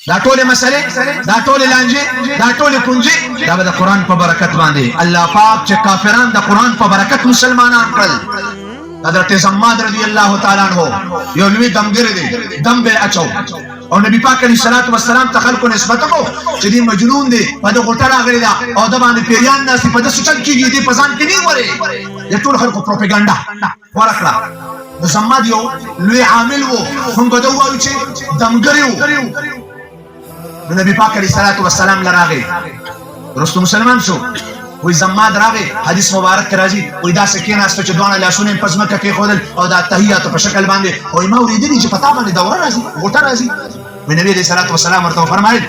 دا ټول مسئله دا ټول لانجه دا ټول کنجي دا د قران په برکت باندې الله پاک چې کافران د قران په برکت مسلمانان کړل. حضرت زماد رضی الله تعالی عنہ یو لوی دمګر دی دم به اچو او نبی پاک علیہ الصلوۃ والسلام ته خلکو نسبت کو چې دی مجنون دی په دغه ټړه غړي دا او د باندې پیریان ناس په دسه چل کیږي دی پزان کې نه وره د ټول خلکو پروپاګاندا ورکړه. د زماد یو لوی عامل وو هم په دوه وایي چې دمګر وو. نبی پاک علیہ الصلوۃ والسلام لراغه رسول مسلمان شو وی زماد راغی حدیث مبارک راځي وی دا سکینه است چې دوه لاسونه په ځمکه کې خودل او دا تحیات په شکل باندې او ما اوریدلی چې پتا باندې دوره راځي غوټه راځي. وی نبی علیہ الصلوۃ والسلام ورته فرمایل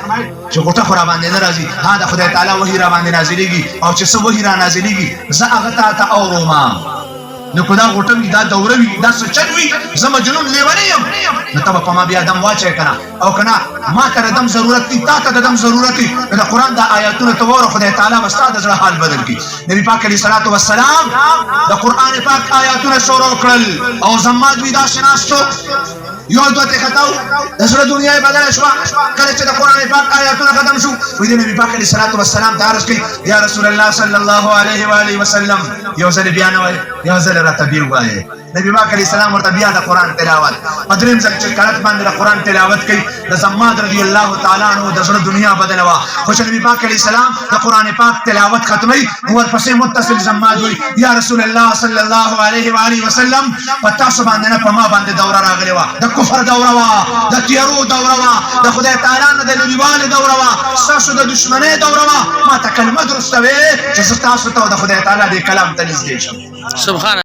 چې غوټه خو را باندې نه راځي دا خدای تعالی وحی را باندې نازلېږي او چې څه وحی را نازلېږي زه هغه ته اورما نو کدا غوټه وی دا دوره وی دا څه چل وی زه مجنون لیونی یم نو ته په ما بیا دم واچې کنه او کنه ما ته دم ضرورت دی تا ته دم ضرورت دی د قران د آیاتونو ته وره خدای تعالی واستاد زړه حال بدل کی. نبی پاک علیہ الصلوۃ والسلام د قران پاک آیاتونه شروع کړل او زماد وی دا شناستو یو دوته خطاو د سره دنیا بدل شو کله چې د قران پاک آیاتونه ختم شو وی د نبی پاک علیہ الصلوۃ والسلام ته عرض کړي یا رسول الله صلی الله علیه و آله وسلم یو ځل بیان وای یو ځل را تبیر وای. نبی پاک علیہ السلام ورته بیا د قران تلاوت پدریم ځل چې کړه باندې د قران تلاوت کوي د زماد رضی الله تعالی عنہ د سره دنیا بدلوا خو چې نبی پاک علیہ السلام د قران پاک تلاوت ختمي ورپسې متصل زماد وی یا رسول الله صلی الله علیه و آله وسلم پتا سو باندې نه پما باندې دوره راغلی وا د کفر دوره وا د تیارو دوره وا د خدای تعالی نه د نبیوال دوره وا ساسو د دشمنی دوره وا ما ته کلمه درسته وي چې تاسو ته د خدای تعالی د کلام ته نږدې شم. سبحان